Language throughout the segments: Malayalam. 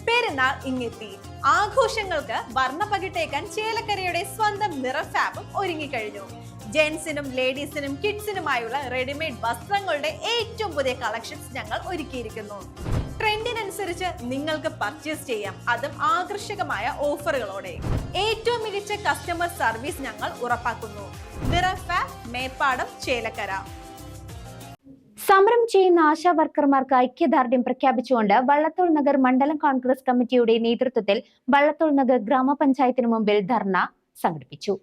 പെരുന്നാൾ ഇങ്ങെത്തി. ആഘോഷങ്ങൾക്ക് വർണ്ണപ്പകിട്ടേക്കാൻ ചേലക്കരയുടെ സ്വന്തം നിറഫാബും ഒരുങ്ങിക്കഴിഞ്ഞു. ജെന്റ്സിനും ലേഡീസിനും കിഡ്സിനുമായുള്ള റെഡിമെയ്ഡ് വസ്ത്രങ്ങളുടെ ഏറ്റവും പുതിയ കളക്ഷൻസ് ഞങ്ങൾ ഒരുക്കിയിരിക്കുന്നു. ട്രെൻഡിനനുസരിച്ച് നിങ്ങൾക്ക് പർച്ചേസ് ചെയ്യാം, അതും ആകർഷകമായ ഓഫറുകളോടെ. ഏറ്റവും മികച്ച കസ്റ്റമർ സർവീസ് ഞങ്ങൾ ഉറപ്പാക്കുന്നു. നിറഫാബ്, മേപ്പാടം, ചേലക്കര. സമരം ചെയ്യുന്ന ആശാ വർക്കർമാർക്ക് ഐക്യദാർഢ്യം പ്രഖ്യാപിച്ചുകൊണ്ട് വള്ളത്തോൾ നഗർ മണ്ഡലം കോൺഗ്രസ് കമ്മിറ്റിയുടെ നേതൃത്വത്തിൽ വള്ളത്തോൾ നഗർ ഗ്രാമപഞ്ചായത്തിന് മുമ്പിൽ ധർണ സംഘടിപ്പിച്ചു.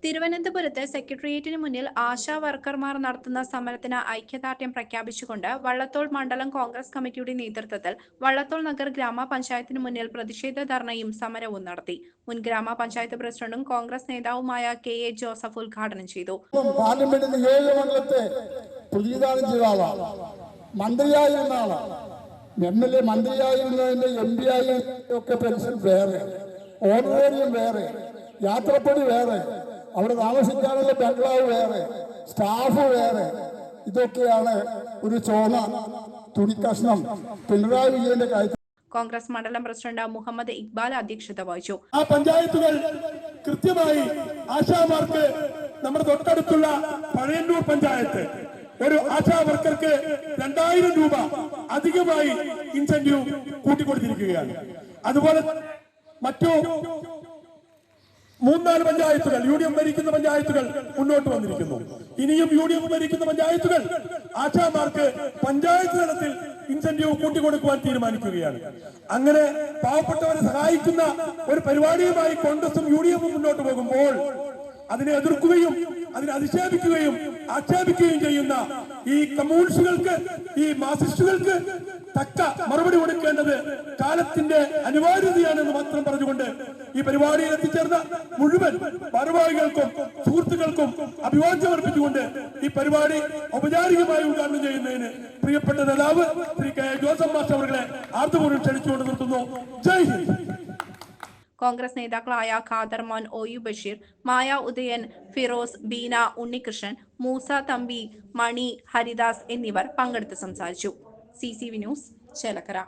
തിരുവനന്തപുരത്ത് സെക്രട്ടേറിയറ്റിന് മുന്നിൽ ആശാ വർക്കർമാർ നടത്തുന്ന സമരത്തിന് ഐക്യദാർഢ്യം പ്രഖ്യാപിച്ചുകൊണ്ട് വള്ളത്തോൾ മണ്ഡലം കോൺഗ്രസ് കമ്മിറ്റിയുടെ നേതൃത്വത്തിൽ വള്ളത്തോൾ നഗർ ഗ്രാമപഞ്ചായത്തിന് മുന്നിൽ പ്രതിഷേധ ധർണയും സമരവും നടത്തി. മുൻ ഗ്രാമപഞ്ചായത്ത് പ്രസിഡന്റും കോൺഗ്രസ് നേതാവുമായ KA ജോസഫ് ഉദ്ഘാടനം ചെയ്തു. പാർലമെന്റ് നിയോജകമണ്ഡലത്തെ പ്രതിനിധാനം ചെയ്ത ആളാണ്, മന്ത്രിയായിരുന്ന ആളാണ്. MLA മന്ത്രിയായിരുന്നതിന്റെ MP ഒക്കെ പെൻഷൻ വേറെ, ഓണറേറിയം വേറെ, യാത്രപ്പടി വേറെ, അവിടെ താമസിക്കാനുള്ള ബംഗ്ലാവ് വേറെ, സ്റ്റാഫ് വേറെ. ഇതൊക്കെയാണ് ഒരു ചോന തുണിക്കഷ്ണം പിണറായി വിജയന്റെ കാര്യത്തിൽ. കോൺഗ്രസ് മണ്ഡലം പ്രസിഡന്റ് മുഹമ്മദ് ഇക്ബാൽ അധ്യക്ഷത വഹിച്ചു. ആ പഞ്ചായത്തുകൾ കൃത്യമായി ആശാമാർക്ക് നമ്മുടെ തൊട്ടടുത്തുള്ള പഴയന്നൂർ പഞ്ചായത്ത് ഒരു ആശാ വർക്കർക്ക് 2000 രൂപ അധികമായി ഇൻസെന്റീവ് കൂട്ടിക്കൊടുത്തിരിക്കുകയാണ്. അതുപോലെ മറ്റു 3-4 പഞ്ചായത്തുകൾ UDF ഭരിക്കുന്ന പഞ്ചായത്തുകൾ മുന്നോട്ട് വന്നിരിക്കുന്നു. ഇനിയും UDF ഭരിക്കുന്ന പഞ്ചായത്തുകൾ ആശാമാർക്ക് പഞ്ചായത്ത് തലത്തിൽ ഇൻസെന്റീവ് കൂട്ടിക്കൊടുക്കുവാൻ തീരുമാനിക്കുകയാണ്. അങ്ങനെ പാവപ്പെട്ടവരെ സഹായിക്കുന്ന ഒരു പരിപാടിയുമായി കോൺഗ്രസും UDF മുന്നോട്ട് പോകുമ്പോൾ അതിനെ എതിർക്കുകയും അതിനെ അധിക്ഷേപിക്കുകയും ആക്ഷേപിക്കുകയും ചെയ്യുന്ന ഈ കമ്മ്യൂണിസ്റ്റുകൾക്ക്, ഈ മാർക്സിസ്റ്റുകൾക്ക് തക്ക മറുപടി കൊടുക്കേണ്ടത് കാലത്തിന്റെ അനിവാര്യതയാണെന്ന് മാത്രം പറഞ്ഞുകൊണ്ട് ഈ പരിപാടിയിൽ എത്തിച്ചേർന്ന മുഴുവൻ ഭാരവാഹികൾക്കും സുഹൃത്തുക്കൾക്കും അഭിവാദ്യം അർപ്പിച്ചുകൊണ്ട് ഈ പരിപാടി ഔപചാരികമായി ഉദ്ഘാടനം ചെയ്യുന്നതിന് പ്രിയപ്പെട്ട നേതാവ് ശ്രീ KA ജോസഫ് മാസ്റ്റർ അവരെ ആർദ്രപൂർവ്വം ക്ഷണിച്ചുകൊണ്ട് നിർത്തുന്നു. ജയ് ഹിന്ദ്. കോൺഗ്രസ് നേതാക്കളായ ഖാദർ മോൻ, OU ബഷീർ, മായ ഉദയൻ, ഫിറോസ്, ബീന, ഉണ്ണികൃഷ്ണൻ, മൂസ തമ്പി, മണി, ഹരിദാസ് എന്നിവർ പങ്കെടുത്ത് സംസാരിച്ചു. CCV news, Chelakkara.